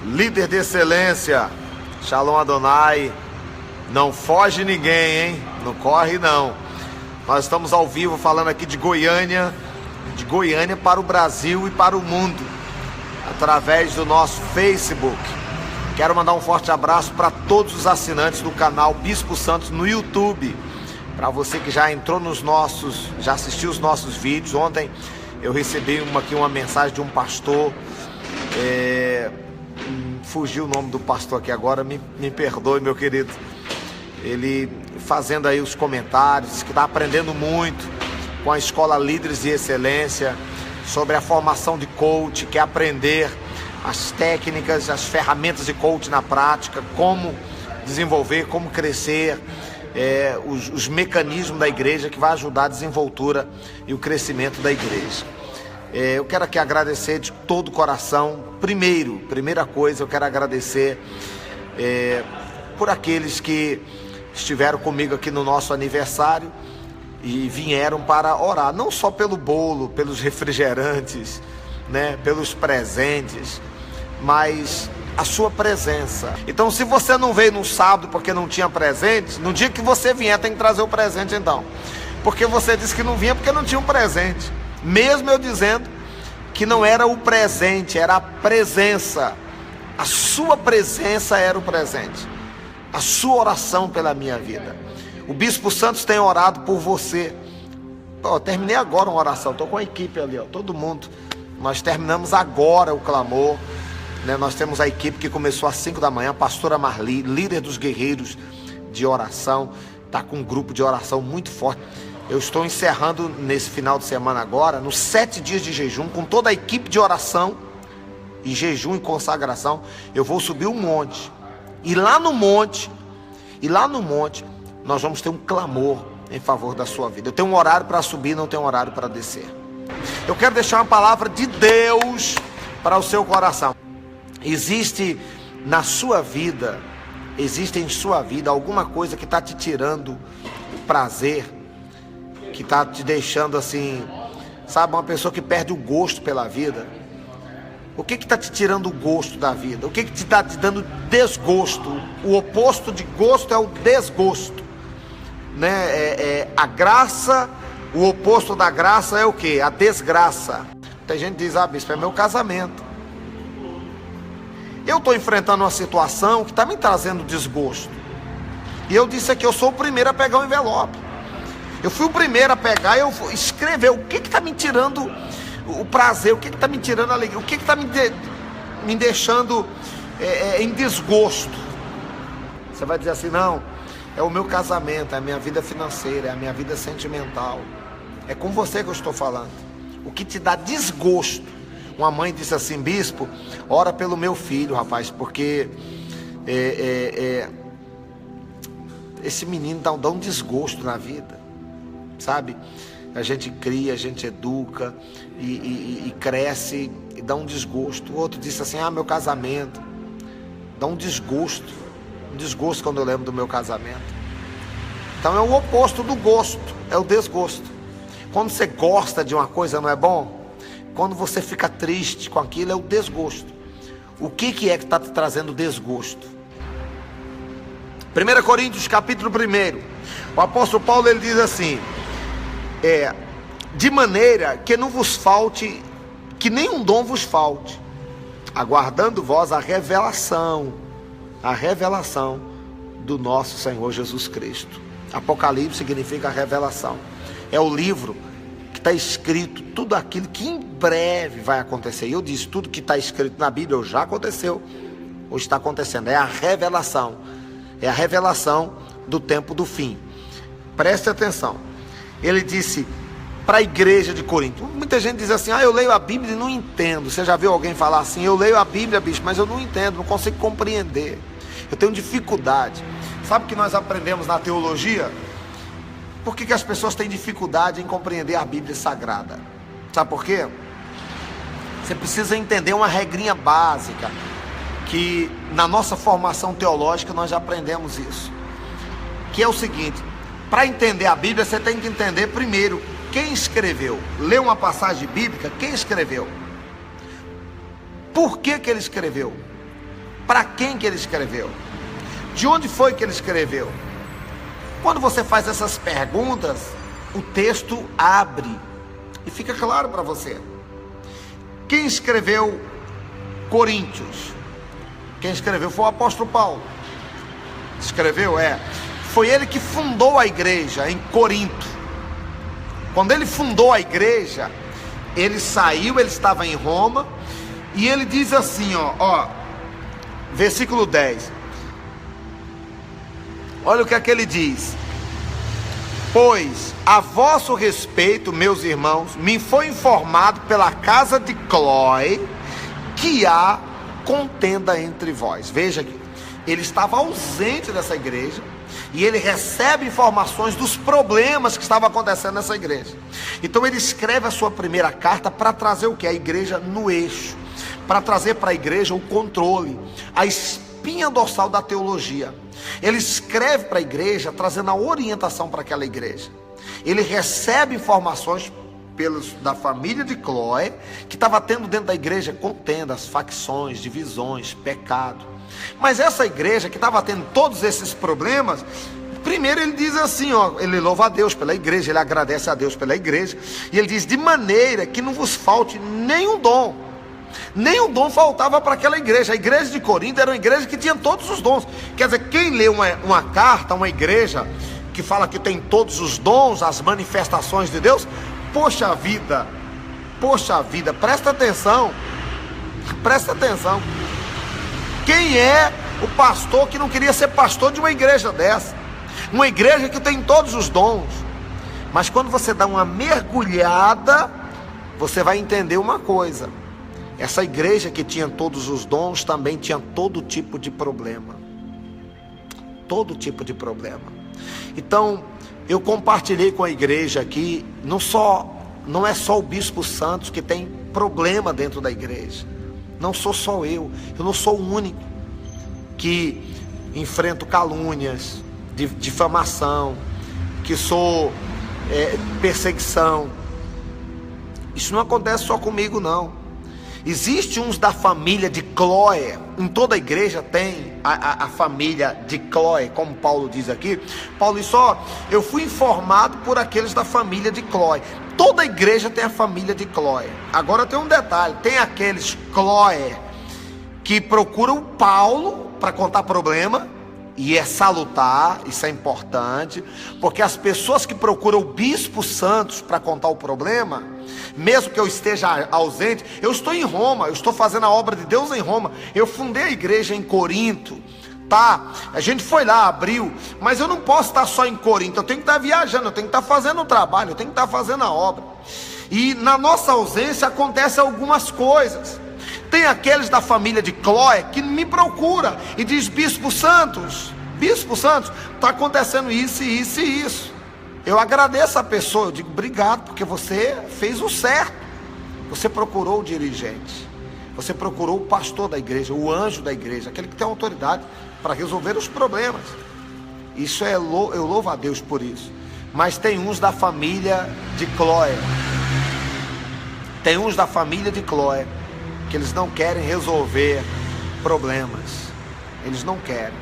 Líder de excelência, Shalom Adonai, não foge ninguém, hein? Não corre não. Nós estamos ao vivo falando aqui de Goiânia para o Brasil e para o mundo, através do nosso Facebook. Quero mandar um forte abraço para todos os assinantes do canal Bispo Santos no YouTube. Para você que já entrou já assistiu os nossos vídeos. Ontem eu recebi uma mensagem de um pastor, fugiu o nome do pastor aqui agora, me perdoe, meu querido. Ele fazendo aí os comentários, que está aprendendo muito com a Escola Líderes de Excelência, sobre a formação de coach, quer aprender as técnicas, as ferramentas de coach na prática, como desenvolver, como crescer, os mecanismos da igreja que vai ajudar a desenvoltura e o crescimento da igreja. Eu quero aqui agradecer de todo o coração. Primeira coisa, eu quero agradecer por aqueles que estiveram comigo aqui no nosso aniversário e vieram para orar, não só pelo bolo, pelos refrigerantes, né, pelos presentes, mas a sua presença. Então, se você não veio no sábado porque não tinha presente, no dia que você vier tem que trazer o presente então, porque você disse que não vinha porque não tinha um presente, mesmo eu dizendo que não era o presente, era a presença. A sua presença era o presente, a sua oração pela minha vida. O Bispo Santos tem orado por você. Terminei agora uma oração, estou com a equipe ali, todo mundo. Nós terminamos agora o clamor, né? Nós temos a equipe que começou às 5 da manhã, a pastora Marli, líder dos guerreiros de oração, está com um grupo de oração muito forte. Eu estou encerrando nesse final de semana agora, nos 7 dias de jejum, com toda a equipe de oração, e jejum e consagração. Eu vou subir um monte, e lá no monte, nós vamos ter um clamor em favor da sua vida. Eu tenho um horário para subir, não tenho um horário para descer. Eu quero deixar uma palavra de Deus para o seu coração. Existe em sua vida alguma coisa que está te tirando o prazer, que está te deixando assim, sabe, uma pessoa que perde o gosto pela vida. O que está te tirando o gosto da vida? O que está te dando desgosto? O oposto de gosto é o desgosto, né? A graça, o oposto da graça é o quê? A desgraça. Tem gente que diz, bispo, é meu casamento. Eu estou enfrentando uma situação que está me trazendo desgosto. E eu disse aqui, eu sou o primeiro a pegar o envelope. Eu fui o primeiro a pegar e eu escrever o que está me tirando o prazer, o que está me tirando a alegria, o que está me deixando em desgosto. Você vai dizer assim, não, é o meu casamento, é a minha vida financeira, é a minha vida sentimental. É com você que eu estou falando. O que te dá desgosto. Uma mãe disse assim, bispo, ora pelo meu filho, rapaz, porque esse menino dá um desgosto na vida, sabe? A gente cria, a gente educa e cresce e dá um desgosto. O outro disse assim, meu casamento, dá um desgosto quando eu lembro do meu casamento. Então é o oposto do gosto, é o desgosto. Quando você gosta de uma coisa, não é bom? Quando você fica triste com aquilo, é o desgosto. O que é que está te trazendo desgosto? 1 Coríntios capítulo 1, o apóstolo Paulo ele diz assim, de maneira que não vos falte, que nenhum dom vos falte, aguardando vós a revelação do nosso Senhor Jesus Cristo. Apocalipse significa revelação, é o livro que está escrito tudo aquilo que em breve vai acontecer. E eu disse, tudo que está escrito na Bíblia já aconteceu, ou está acontecendo, é a revelação do tempo do fim. Preste atenção, ele disse para a igreja de Corinto. Muita gente diz assim, eu leio a Bíblia e não entendo. Você já viu alguém falar assim, eu leio a Bíblia, bicho, mas eu não entendo, não consigo compreender, eu tenho dificuldade. Sabe o que nós aprendemos na teologia? Por que as pessoas têm dificuldade em compreender a Bíblia Sagrada? Sabe por quê? Você precisa entender uma regrinha básica, que na nossa formação teológica nós já aprendemos isso, que é o seguinte: para entender a Bíblia você tem que entender primeiro quem escreveu. Lê uma passagem bíblica, quem escreveu? Por que ele escreveu? Para quem que ele escreveu? De onde foi que ele escreveu? Quando você faz essas perguntas, o texto abre e fica claro para você. Quem escreveu Coríntios? Quem escreveu foi o apóstolo Paulo. Escreveu, foi ele que fundou a igreja em Corinto. Quando ele fundou a igreja, ele saiu, ele estava em Roma, e ele diz assim, versículo 10. Olha o que é que ele diz: pois a vosso respeito, meus irmãos, me foi informado pela casa de Cloé que há contenda entre vós. Veja que ele estava ausente dessa igreja e ele recebe informações dos problemas que estavam acontecendo nessa igreja. Então ele escreve a sua primeira carta para trazer o que? A igreja no eixo, para trazer para a igreja o controle, a espinha dorsal da teologia. Ele escreve para a igreja trazendo a orientação para aquela igreja. Ele recebe informações da família de Cloé, que estava tendo dentro da igreja contendas, facções, divisões, pecado. Mas essa igreja que estava tendo todos esses problemas, primeiro ele diz assim, ele louva a Deus pela igreja, ele agradece a Deus pela igreja, e ele diz: de maneira que não vos falte nenhum dom. Nenhum dom faltava para aquela igreja. A igreja de Corinto era uma igreja que tinha todos os dons. Quer dizer, quem lê uma carta, uma igreja que fala que tem todos os dons, as manifestações de Deus, poxa vida, presta atenção. Quem é o pastor que não queria ser pastor de uma igreja dessa? Uma igreja que tem todos os dons. Mas quando você dá uma mergulhada, você vai entender uma coisa: essa igreja que tinha todos os dons também tinha todo tipo de problema. Todo tipo de problema. Então, eu compartilhei com a igreja aqui, não é só o Bispo Santos que tem problema dentro da igreja. Não sou só eu não sou o único que enfrento calúnias, difamação, que sou perseguição. Isso não acontece só comigo, não. Existe uns da família de Cloé. Em toda a igreja tem a família de Cloé, como Paulo diz aqui. Paulo diz: eu fui informado por aqueles da família de Cloé. Toda a igreja tem a família de Cloé. Agora tem um detalhe: tem aqueles Cloé que procuram Paulo para contar problema, e é salutar, isso é importante, porque as pessoas que procuram o Bispo Santos para contar o problema, mesmo que eu esteja ausente, eu estou em Roma, eu estou fazendo a obra de Deus em Roma, eu fundei a igreja em Corinto, tá? A gente foi lá, abriu, mas eu não posso estar só em Corinto, eu tenho que estar viajando, eu tenho que estar fazendo o trabalho, eu tenho que estar fazendo a obra, e na nossa ausência acontecem algumas coisas. Tem aqueles da família de Cloé que me procura e diz: Bispo Santos, está acontecendo isso e isso e isso. Eu agradeço a pessoa, eu digo: obrigado, porque você fez o certo. Você procurou o dirigente, você procurou o pastor da igreja, o anjo da igreja, aquele que tem autoridade para resolver os problemas. Isso eu louvo a Deus por isso. Mas tem uns da família de Cloé, que eles não querem resolver problemas. Eles não querem.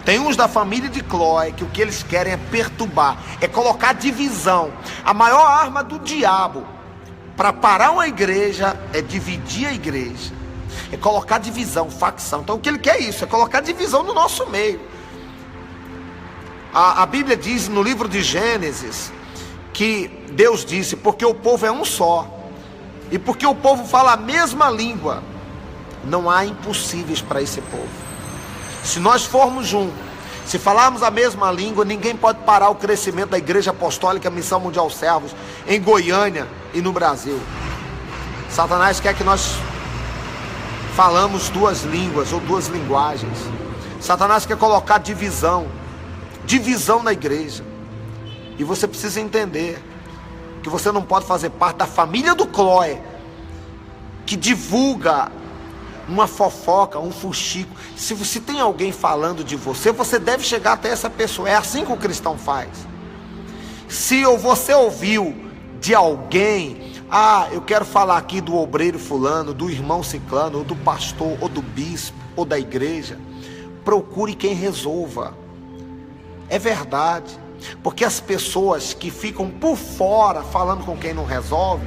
Tem uns da família de Cloé que o que eles querem é perturbar, é colocar divisão. A maior arma do diabo para parar uma igreja é dividir a igreja, é colocar divisão, facção. Então o que ele quer é isso, é colocar divisão no nosso meio. A Bíblia diz no livro de Gênesis que Deus disse: porque o povo é um só, e porque o povo fala a mesma língua, não há impossíveis para esse povo. Se nós formos um, se falarmos a mesma língua, ninguém pode parar o crescimento da Igreja Apostólica Missão Mundial Servos em Goiânia e no Brasil. Satanás quer que nós falamos duas línguas ou duas linguagens. Satanás quer colocar divisão na igreja. E você precisa entender que você não pode fazer parte da família do Cloé, que divulga uma fofoca, um fuxico. Se tem alguém falando de você, você deve chegar até essa pessoa. É assim que o cristão faz. Se você ouviu de alguém Ah, eu quero falar aqui do obreiro fulano, do irmão ciclano, ou do pastor, ou do bispo, ou da igreja. Procure quem resolva. É verdade. Porque as pessoas que ficam por fora falando com quem não resolve,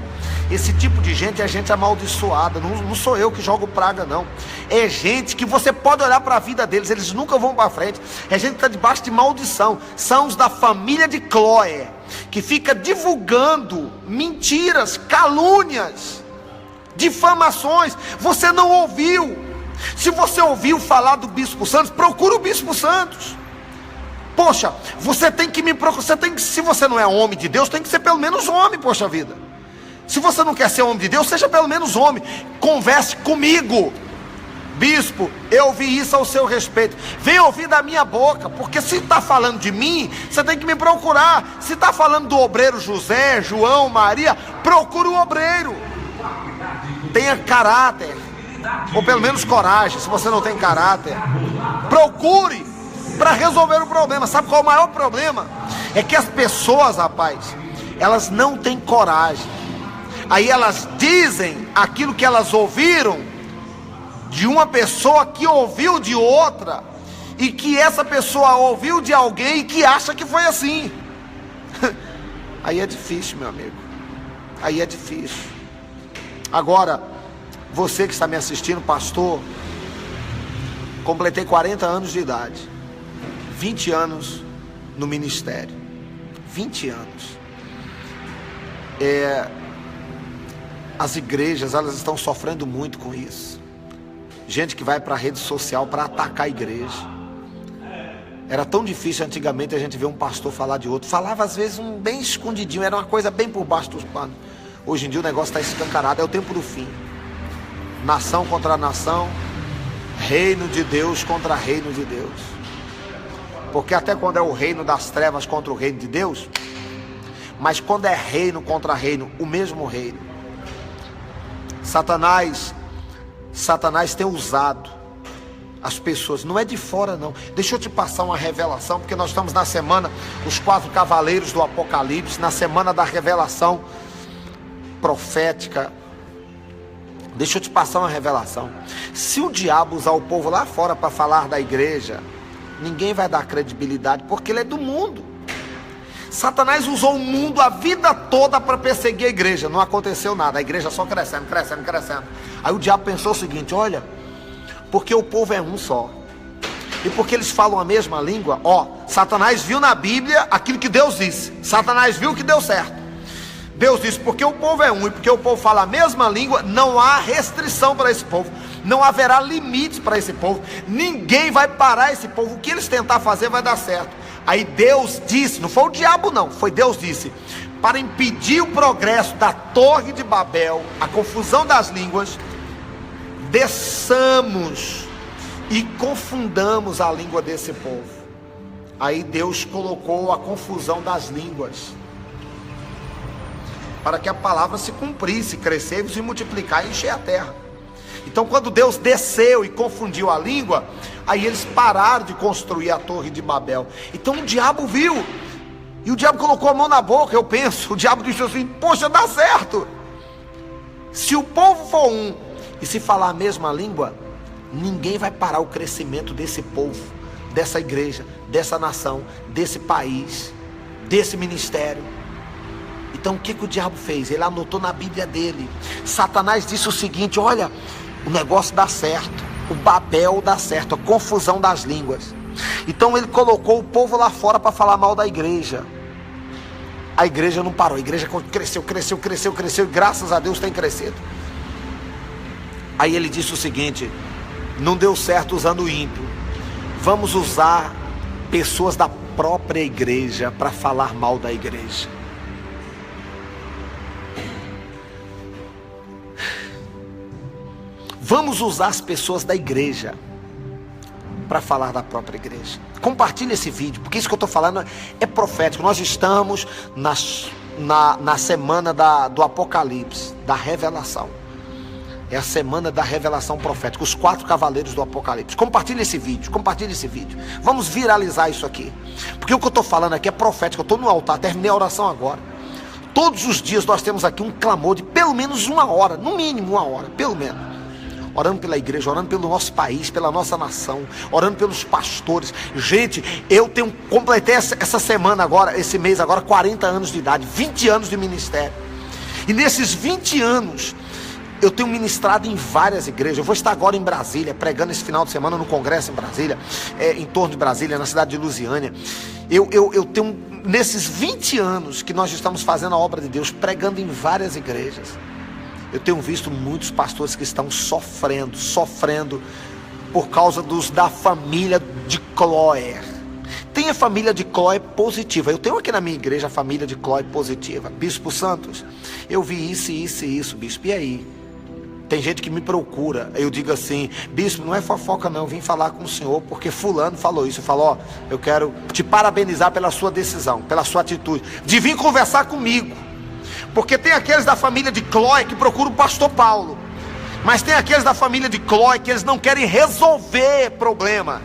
esse tipo de gente é gente amaldiçoada. Não sou eu que jogo praga, não. É gente que você pode olhar para a vida deles, eles nunca vão para frente. É gente que está debaixo de maldição. São os da família de Cloé, que fica divulgando mentiras, calúnias, difamações. Você não ouviu. Se você ouviu falar do Bispo Santos, procura o Bispo Santos. Poxa, você tem que me procurar. Se você não é homem de Deus, tem que ser pelo menos homem, poxa vida. Se você não quer ser homem de Deus, seja pelo menos homem. Converse comigo. Bispo, eu ouvi isso ao seu respeito. Vem ouvir da minha boca. Porque se está falando de mim, você tem que me procurar. Se está falando do obreiro José, João, Maria, procure o obreiro. Tenha caráter, ou pelo menos coragem. Se você não tem caráter, procure para resolver o problema. Sabe qual é o maior problema? É que as pessoas, rapaz, elas não têm coragem. Aí elas dizem aquilo que elas ouviram de uma pessoa que ouviu de outra, e que essa pessoa ouviu de alguém e que acha que foi assim. Aí é difícil, meu amigo. Aí é difícil. Agora, você que está me assistindo, pastor, completei 40 anos de idade, 20 anos no ministério, 20 anos. As igrejas, elas estão sofrendo muito com isso. Gente que vai para a rede social para atacar a igreja. Era tão difícil antigamente a gente ver um pastor falar de outro. Falava às vezes bem escondidinho, era uma coisa bem por baixo dos panos. Hoje em dia o negócio está escancarado, é o tempo do fim. Nação contra nação, reino de Deus contra reino de Deus. Porque até quando é o reino das trevas contra o reino de Deus, mas quando é reino contra reino, o mesmo reino. Satanás tem usado as pessoas, não é de fora não. Deixa eu te passar uma revelação, porque nós estamos na semana, os 4 cavaleiros do Apocalipse, na semana da revelação profética. Deixa eu te passar uma revelação. Se o diabo usar o povo lá fora para falar da igreja, ninguém vai dar credibilidade, porque ele é do mundo. Satanás usou o mundo a vida toda para perseguir a igreja. Não aconteceu nada, a igreja só crescendo, crescendo, crescendo. Aí o diabo pensou o seguinte: olha, porque o povo é um só, e porque eles falam a mesma língua, Satanás viu na Bíblia aquilo que Deus disse. Satanás viu que deu certo. Deus disse, porque o povo é um, e porque o povo fala a mesma língua, não há restrição para esse povo, não haverá limites para esse povo, ninguém vai parar esse povo, o que eles tentar fazer vai dar certo. Aí Deus disse, não foi o diabo não, foi Deus disse, para impedir o progresso da Torre de Babel, a confusão das línguas, desçamos e confundamos a língua desse povo. Aí Deus colocou a confusão das línguas, para que a palavra se cumprisse, crescesse e multiplicar e encher a terra. Então quando Deus desceu e confundiu a língua, aí eles pararam de construir a Torre de Babel. Então o diabo viu, e o diabo colocou a mão na boca, eu penso. O diabo disse assim: poxa, dá certo. Se o povo for um, e se falar a mesma língua, ninguém vai parar o crescimento desse povo, dessa igreja, dessa nação, desse país, desse ministério. Então o que o diabo fez? Ele anotou na Bíblia dele. Satanás disse o seguinte: olha, o negócio dá certo, o Babel dá certo, a confusão das línguas. Então ele colocou o povo lá fora para falar mal da igreja. A igreja não parou, a igreja cresceu, cresceu, cresceu, cresceu, e graças a Deus tem crescido. Aí ele disse o seguinte: não deu certo usando o ímpio, vamos usar pessoas da própria igreja para falar mal da igreja. Vamos usar as pessoas da igreja para falar da própria igreja. Compartilhe esse vídeo, porque isso que eu estou falando é profético. Nós estamos na semana do Apocalipse, da revelação. É a semana da revelação profética, os 4 cavaleiros do Apocalipse. Compartilhe esse vídeo, compartilhe esse vídeo. Vamos viralizar isso aqui, porque o que eu estou falando aqui é profético. Eu estou no altar, terminei a oração agora. Todos os dias nós temos aqui um clamor de pelo menos 1 hora, no mínimo 1 hora, pelo menos. Orando pela igreja, orando pelo nosso país, pela nossa nação, orando pelos pastores. Gente, eu completei essa semana agora, esse mês agora, 40 anos de idade, 20 anos de ministério. E nesses 20 anos, eu tenho ministrado em várias igrejas. Eu vou estar agora em Brasília, pregando esse final de semana no congresso em Brasília, em torno de Brasília, na cidade de Lusiânia. Eu tenho, nesses 20 anos que nós estamos fazendo a obra de Deus, pregando em várias igrejas, eu tenho visto muitos pastores que estão sofrendo por causa da família de Cloé. Tem a família de Cloé positiva. Eu tenho aqui na minha igreja a família de Cloé positiva. Bispo Santos, eu vi isso, bispo, e aí? Tem gente que me procura, eu digo assim: bispo, não é fofoca não, eu vim falar com o senhor porque fulano falou isso. Eu falo: ó, eu quero te parabenizar pela sua decisão, pela sua atitude de vir conversar comigo. Porque tem aqueles da família de Cloé que procuram o pastor Paulo, mas tem aqueles da família de Cloé que eles não querem resolver problema,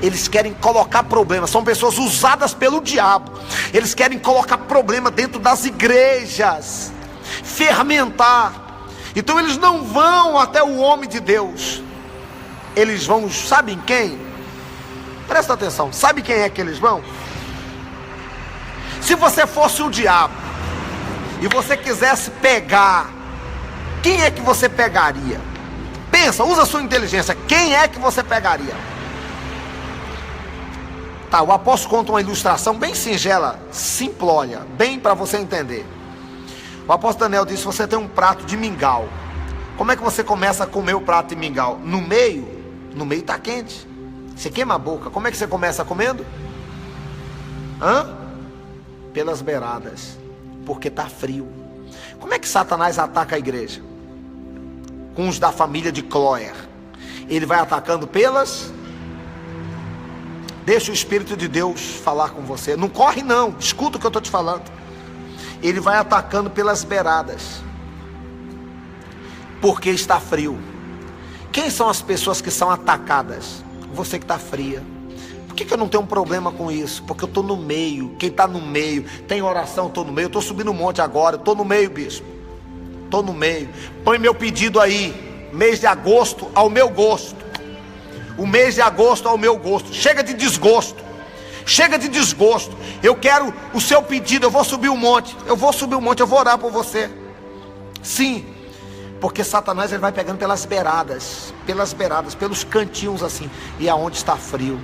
eles querem colocar problema. São pessoas usadas pelo diabo. Eles querem colocar problema dentro das igrejas, fermentar. Então eles não vão até o homem de Deus, eles vão, sabe em quem? Presta atenção, sabe quem é que eles vão? Se você fosse o diabo e você quisesse pegar, quem é que você pegaria? Pensa, usa a sua inteligência. Quem é que você pegaria? Tá, o apóstolo conta uma ilustração bem singela, simplória, bem para você entender. O apóstolo Daniel disse: você tem um prato de mingau. Como é que você começa a comer o prato de mingau? No meio está quente, você queima a boca. Como é que você começa comendo? Pelas beiradas, porque está frio. Como é que Satanás ataca a igreja? Com os da família de Cloé. Ele vai atacando pelas... Deixa o Espírito de Deus falar com você. Não corre não, escuta o que eu estou te falando. Ele vai atacando pelas beiradas, porque está frio. Quem são as pessoas que são atacadas? Você que está fria. Por que eu não tenho um problema com isso? Porque eu estou no meio. Quem está no meio, tem oração, eu estou no meio. Eu estou subindo um monte agora, eu estou no meio, bispo. Estou no meio. Põe meu pedido aí, mês de agosto ao meu gosto. O mês de agosto ao meu gosto. Chega de desgosto. Chega de desgosto. Eu quero o seu pedido. Eu vou subir um monte. Eu vou orar por você. Sim. Porque Satanás ele vai pegando pelas beiradas, pelos cantinhos assim. E aonde está frio.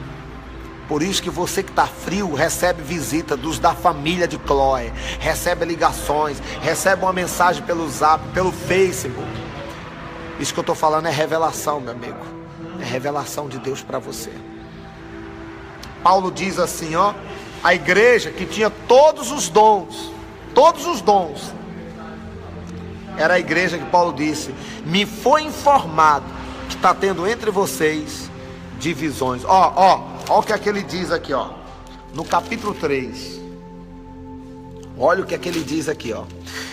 Por isso que você que está frio recebe visita dos da família de Cloé. Recebe ligações. Recebe uma mensagem pelo Zap, pelo Facebook. Isso que eu estou falando é revelação, meu amigo. É revelação de Deus para você. Paulo diz assim, ó: a igreja que tinha todos os dons, era a igreja que Paulo disse: me foi informado que está tendo entre vocês divisões. Ó o que é que ele diz aqui, ó, no capítulo 3. Olha o que é que ele diz aqui, ó: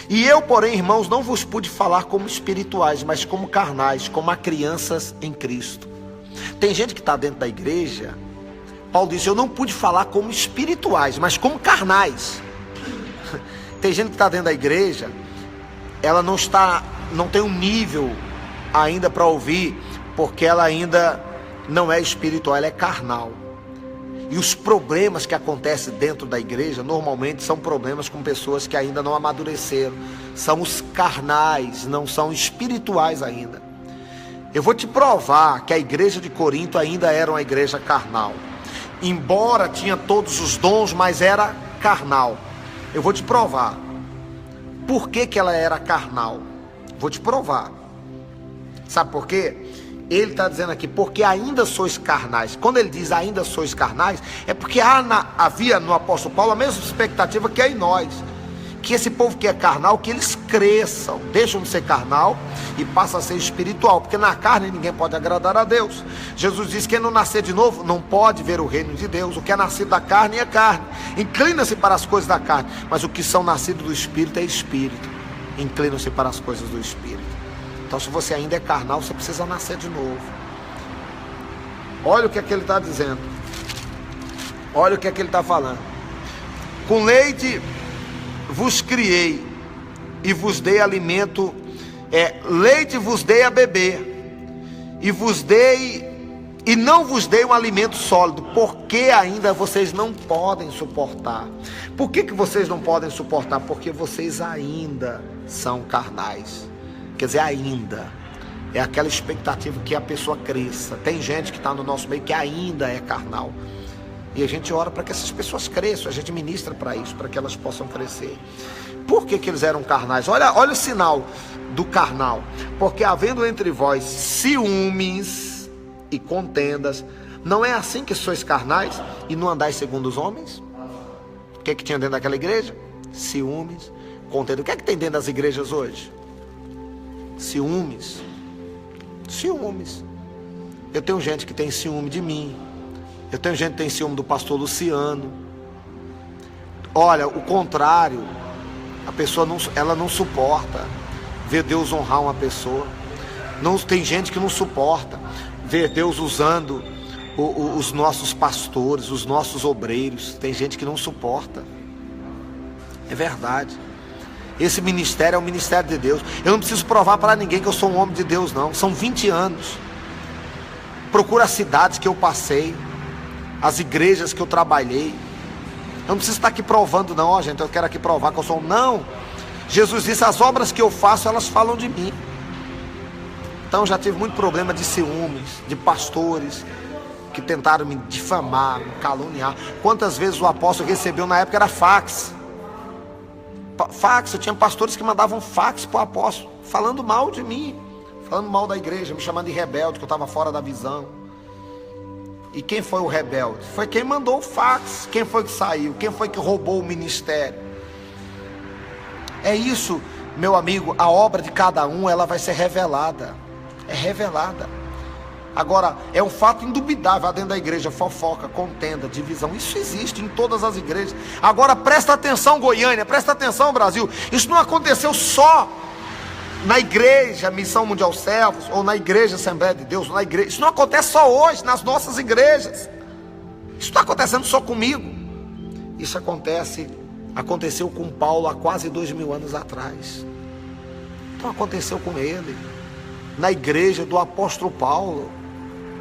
e eu, porém, irmãos, não vos pude falar como espirituais, mas como carnais, como a crianças em Cristo. Tem gente que está dentro da igreja. Paulo disse: eu não pude falar como espirituais, mas como carnais. Tem gente que está dentro da igreja, ela não tem um nível ainda para ouvir, porque ela ainda não é espiritual, ela é carnal. E os problemas que acontecem dentro da igreja, normalmente são problemas com pessoas que ainda não amadureceram. São os carnais, não são espirituais ainda. Eu vou te provar que a igreja de Corinto ainda era uma igreja carnal. Embora tinha todos os dons, mas era carnal. Eu vou te provar. Por que ela era carnal? Vou te provar. Sabe por quê? Ele está dizendo aqui: porque ainda sois carnais. Quando ele diz ainda sois carnais, é porque havia no apóstolo Paulo a mesma expectativa que há em nós. Que esse povo que é carnal, que eles cresçam, deixam de ser carnal e passam a ser espiritual, porque na carne ninguém pode agradar a Deus. Jesus disse: quem não nascer de novo não pode ver o reino de Deus. O que é nascido da carne é carne, inclina-se para as coisas da carne, mas o que são nascidos do Espírito é Espírito, inclinam-se para as coisas do Espírito. Então, se você ainda é carnal, você precisa nascer de novo. Olha o que é que ele está dizendo, olha o que é que ele está falando: com leite vos criei, e vos dei alimento, leite vos dei a beber, e não vos dei um alimento sólido, porque ainda vocês não podem suportar. Por que vocês não podem suportar? Porque vocês ainda são carnais. Quer dizer, ainda é aquela expectativa que a pessoa cresça. Tem gente que está no nosso meio que ainda é carnal, e a gente ora para que essas pessoas cresçam, a gente ministra para isso, para que elas possam crescer. Por que eles eram carnais? Olha o sinal do carnal. Porque havendo entre vós ciúmes e contendas, não é assim que sois carnais e não andais segundo os homens? O que tinha dentro daquela igreja? Ciúmes, contendas. O que tem dentro das igrejas hoje? Ciúmes. Eu tenho gente que tem ciúme de mim, eu tenho gente que tem ciúme do pastor Luciano. Olha, o contrário, a pessoa ela não suporta ver Deus honrar uma pessoa. Não, tem gente que não suporta ver Deus usando os nossos pastores, os nossos obreiros. Tem gente que não suporta. É verdade. Esse ministério é o ministério de Deus. Eu não preciso provar para ninguém que eu sou um homem de Deus, não. São 20 anos. Procura as cidades que eu passei, as igrejas que eu trabalhei. Eu não preciso estar aqui provando, não, ó, gente, eu quero aqui provar que eu sou um... Não. Jesus disse, as obras que eu faço, elas falam de mim. Então já tive muito problema de ciúmes, de pastores que tentaram me difamar, me caluniar. Quantas vezes o apóstolo recebeu na época era fax. Eu tinha pastores que mandavam fax para o apóstolo, falando mal de mim, falando mal da igreja, me chamando de rebelde, que eu estava fora da visão. E quem foi o rebelde? Foi quem mandou o fax. Quem foi que saiu? Quem foi que roubou o ministério? É isso, meu amigo, a obra de cada um, ela vai ser revelada. É revelada. Agora, é um fato indubitável dentro da igreja, fofoca, contenda, divisão. Isso existe em todas as igrejas. Agora, presta atenção, Goiânia, presta atenção, Brasil. Isso não aconteceu só na igreja Missão Mundial Servos, ou na igreja Assembleia de Deus, ou na igreja. Isso não acontece só hoje, nas nossas igrejas. Isso está acontecendo só comigo. Isso aconteceu com Paulo há quase 2000 anos atrás. Então aconteceu com ele. Na igreja do apóstolo Paulo,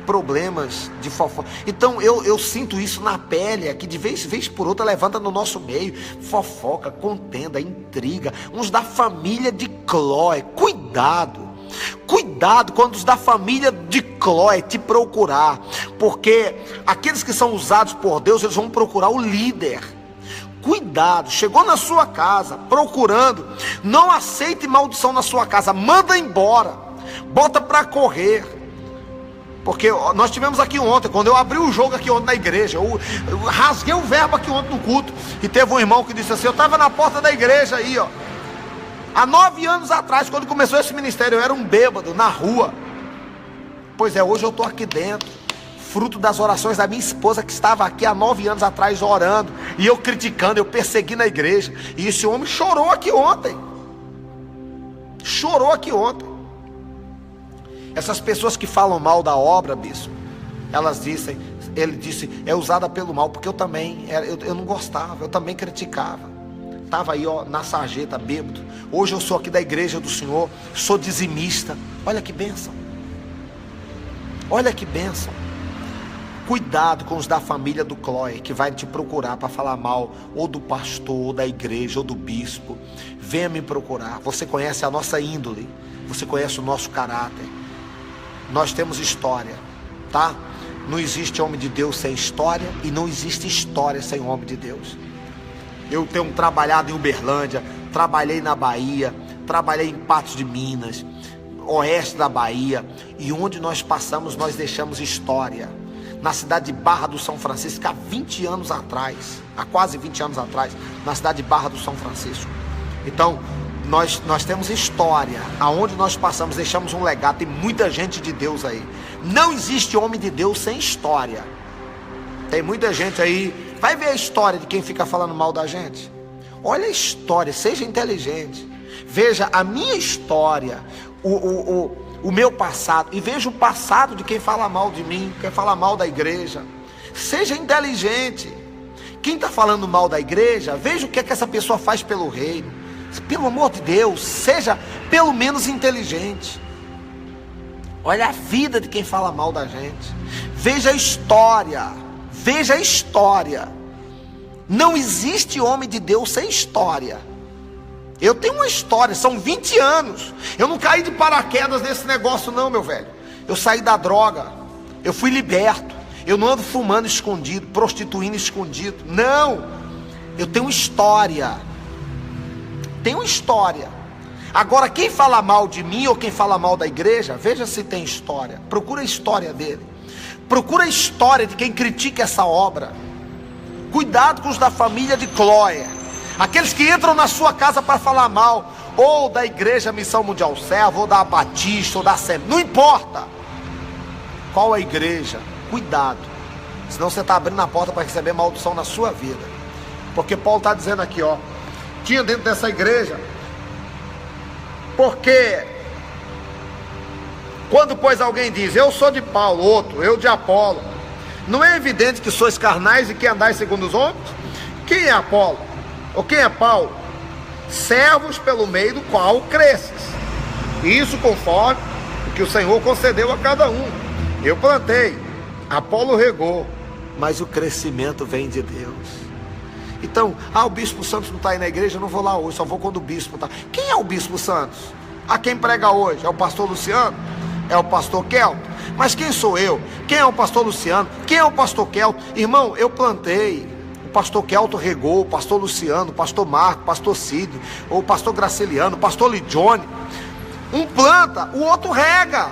problemas de fofoca. Então eu sinto isso na pele, que de vez por outra levanta no nosso meio, fofoca, contenda, intriga, uns da família de Cloé. Cuidado quando os da família de Cloé te procurar, porque aqueles que são usados por Deus, eles vão procurar o líder. Cuidado, chegou na sua casa procurando, não aceite maldição na sua casa, manda embora. Bota para correr. Porque nós tivemos aqui ontem, quando eu abri o jogo aqui ontem na igreja, eu rasguei o verbo aqui ontem no culto, e teve um irmão que disse assim, eu estava na porta da igreja aí, ó, há 9 anos atrás, quando começou esse ministério, eu era um bêbado na rua. Pois é, hoje eu estou aqui dentro, fruto das orações da minha esposa, que estava aqui há 9 anos atrás orando, e eu criticando, eu perseguindo a igreja, e esse homem chorou aqui ontem. Essas pessoas que falam mal da obra, bispo, ele disse, é usada pelo mal, porque eu não gostava, eu também criticava. Estava aí, ó, na sarjeta, bêbado. Hoje eu sou aqui da igreja do Senhor, sou dizimista. Olha que bênção. Olha que bênção. Cuidado com os da família do Cloé, que vai te procurar para falar mal, ou do pastor, ou da igreja, ou do bispo. Venha me procurar. Você conhece a nossa índole, você conhece o nosso caráter. Nós temos história, tá? Não existe homem de Deus sem história, e não existe história sem homem de Deus. Eu tenho trabalhado em Uberlândia, trabalhei na Bahia, trabalhei em Patos de Minas, oeste da Bahia, e onde nós passamos, nós deixamos história. Na cidade de Barra do São Francisco, há 20 anos atrás, há quase 20 anos atrás, na cidade de Barra do São Francisco. Então, nós temos história, aonde nós passamos, deixamos um legado, tem muita gente de Deus aí. Não existe homem de Deus sem história. Tem muita gente aí, vai ver a história de quem fica falando mal da gente. Olha a história, seja inteligente. Veja a minha história, o meu passado, e veja o passado de quem fala mal de mim, quem fala mal da igreja. Seja inteligente. Quem está falando mal da igreja, veja o que é que essa pessoa faz pelo reino. Pelo amor de Deus, seja pelo menos inteligente. Olha a vida de quem fala mal da gente. Veja a história. Veja a história. Não existe homem de Deus sem história. Eu tenho uma história, são 20 anos. Eu não caí de paraquedas nesse negócio não, meu velho. Eu saí da droga. Eu fui liberto. Eu não ando fumando escondido, prostituindo escondido. Não. Eu tenho história. Tenho história. Agora, quem fala mal de mim ou quem fala mal da igreja, veja se tem história. Procura a história dele. Procura a história de quem critica essa obra. Cuidado com os da família de Cloé. Aqueles que entram na sua casa para falar mal, ou da igreja Missão Mundial Servo, ou da Batista, ou da Assembleia, não importa qual a igreja, cuidado, senão você está abrindo a porta para receber maldição na sua vida. Porque Paulo está dizendo aqui, ó, tinha dentro dessa igreja, porque quando pois alguém diz, eu sou de Paulo, outro, eu de Apolo, não é evidente que sois carnais e que andais segundo os homens? Quem é Apolo? Ou quem é Paulo? Servos pelo meio do qual cresces. Isso conforme o que o Senhor concedeu a cada um. Eu plantei, Apolo regou, mas o crescimento vem de Deus. Então, o Bispo Santos não está aí na igreja, eu não vou lá hoje, só vou quando o Bispo está. Quem é o Bispo Santos? A quem prega hoje? É o pastor Luciano? É o pastor Kelto? Mas quem sou eu? Quem é o pastor Luciano? Quem é o pastor Kelto? Irmão, eu plantei. O pastor Kelto regou, o pastor Luciano, o pastor Marco, o pastor Cid, o pastor Graciliano, o pastor Lidione. Um planta, o outro rega.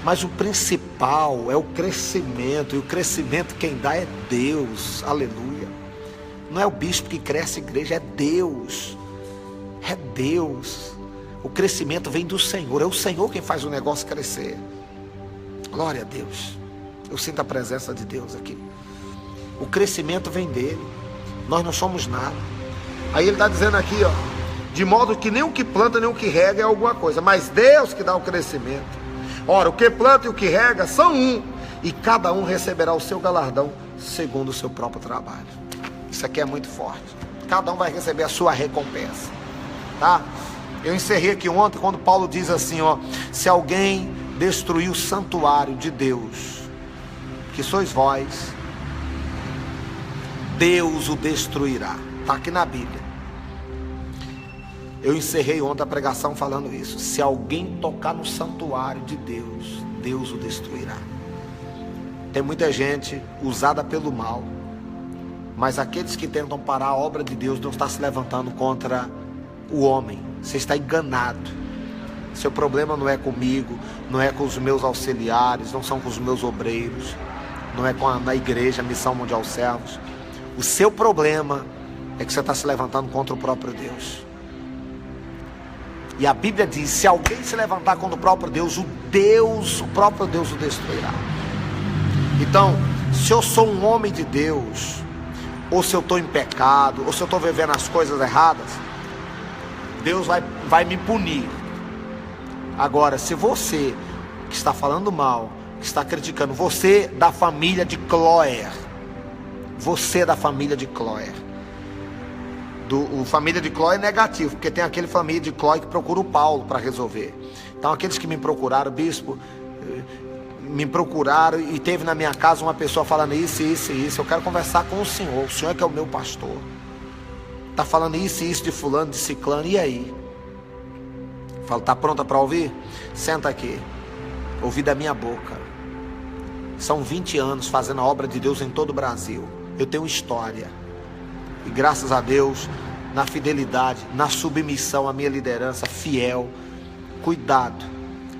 Mas o principal é o crescimento. E o crescimento quem dá é Deus. Aleluia. Não é o bispo que cresce a igreja, é Deus. É Deus. O crescimento vem do Senhor. É o Senhor quem faz o negócio crescer. Glória a Deus. Eu sinto a presença de Deus aqui. O crescimento vem dele. Nós não somos nada. Aí ele está dizendo aqui, ó, de modo que nem o que planta nem o que rega é alguma coisa, mas Deus que dá o crescimento. Ora, o que planta e o que rega são um, e cada um receberá o seu galardão segundo o seu próprio trabalho. Isso aqui é muito forte. Cada um vai receber a sua recompensa, tá? Eu encerrei aqui ontem quando Paulo diz assim, ó, se alguém destruir o santuário de Deus, que sois vós, Deus o destruirá. Está aqui na Bíblia. Eu encerrei ontem a pregação falando isso. Se alguém tocar no santuário de Deus, Deus o destruirá. Tem muita gente usada pelo mal, mas aqueles que tentam parar a obra de Deus não estão se levantando contra o homem. Você está enganado. Seu problema não é comigo, não é com os meus auxiliares, não são com os meus obreiros, não é com a igreja Missão Mundial Servos. O seu problema é que você está se levantando contra o próprio Deus. E a Bíblia diz, se alguém se levantar contra o próprio Deus, o próprio Deus o destruirá. Então, se eu sou um homem de Deus, ou se eu estou em pecado, ou se eu estou vivendo as coisas erradas, Deus vai me punir. Agora, se você que está falando mal, que está criticando, você da família de Cloé, você da família de Cloé, o família de Cloé é negativo, porque tem aquele família de Cloé que procura o Paulo para resolver. Então aqueles que me procuraram, bispo, me procuraram e teve na minha casa uma pessoa falando isso, isso e isso, eu quero conversar com o senhor é que é o meu pastor, está falando isso e isso de fulano, de ciclano, e aí? Falo, está pronta para ouvir? Senta aqui, ouvi da minha boca. São 20 anos fazendo a obra de Deus em todo o Brasil. Eu tenho história. E graças a Deus, na fidelidade, na submissão à minha liderança fiel. Cuidado.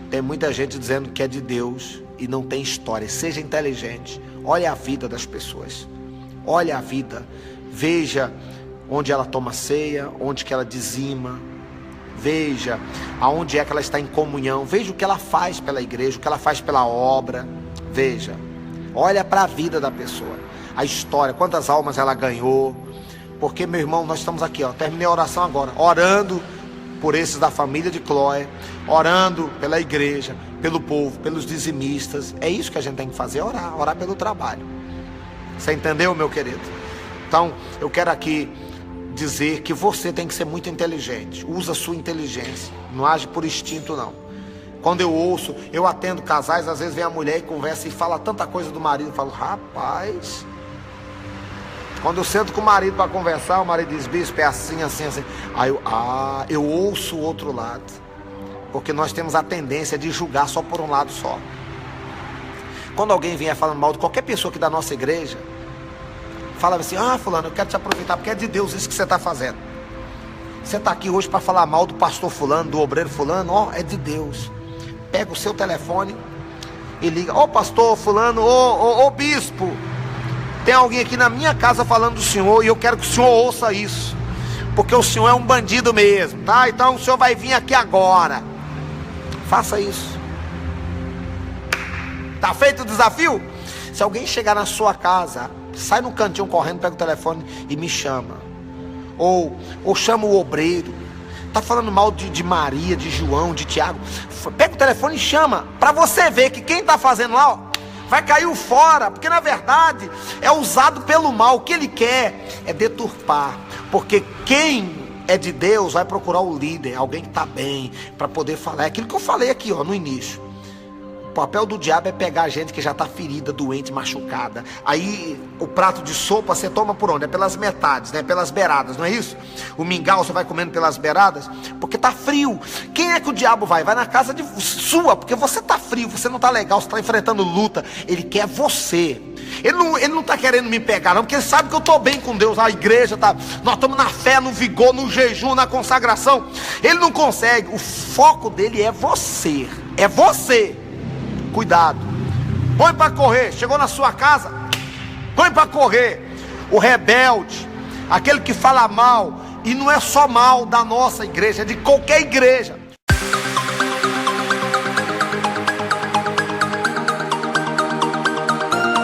Tem muita gente dizendo que é de Deus e não tem história. Seja inteligente. Olha a vida das pessoas. Olha a vida. Veja onde ela toma ceia, onde que ela dizima. Veja aonde é que ela está em comunhão. Veja o que ela faz pela igreja, o que ela faz pela obra. Veja. Olha para a vida da pessoa. A história, quantas almas ela ganhou. Porque, meu irmão, nós estamos aqui, ó, terminei a oração agora, orando por esses da família de Cloé, orando pela igreja, pelo povo, pelos dizimistas. É isso que a gente tem que fazer, orar pelo trabalho. Você entendeu, meu querido? Então, eu quero aqui dizer que você tem que ser muito inteligente. Usa a sua inteligência, não age por instinto não. Quando eu atendo casais, às vezes vem a mulher e conversa e fala tanta coisa do marido, eu falo, rapaz. Quando eu sento com o marido para conversar, o marido diz, bispo, é assim, assim, assim. Aí eu ouço o outro lado. Porque nós temos a tendência de julgar só por um lado só. Quando alguém vier falando mal de qualquer pessoa aqui da nossa igreja, fala assim, fulano, eu quero te aproveitar, porque é de Deus isso que você está fazendo. Você está aqui hoje para falar mal do pastor fulano, do obreiro fulano, é de Deus. Pega o seu telefone e liga, pastor fulano, bispo, tem alguém aqui na minha casa falando do senhor e eu quero que o senhor ouça isso, porque o senhor é um bandido mesmo, tá? Então o senhor vai vir aqui agora. Faça isso. Tá feito o desafio? Se alguém chegar na sua casa, sai no cantinho correndo, pega o telefone e me chama. Ou chama o obreiro. Tá falando mal de Maria, de João, de Tiago. Pega o telefone e chama, para você ver que quem tá fazendo lá, vai cair fora, porque na verdade é usado pelo mal. O que ele quer é deturpar, porque quem é de Deus vai procurar o líder, alguém que está bem, para poder falar. É aquilo que eu falei aqui no início. O papel do diabo é pegar a gente que já está ferida, doente, machucada. Aí o prato de sopa você toma por onde? É pelas metades, né? Pelas beiradas, não é isso? O mingau você vai comendo pelas beiradas, porque está frio. Quem é que o diabo vai? Vai na casa de sua, porque você está frio, você não está legal, você está enfrentando luta. Ele quer você. Ele não está querendo me pegar não, porque ele sabe que eu estou bem com Deus. A igreja tá, nós estamos na fé, no vigor, no jejum, na consagração. Ele não consegue. O foco dele é você. É você. Cuidado. Põe para correr. Chegou na sua casa, põe para correr. O rebelde, aquele que fala mal, e não é só mal da nossa igreja, é de qualquer igreja.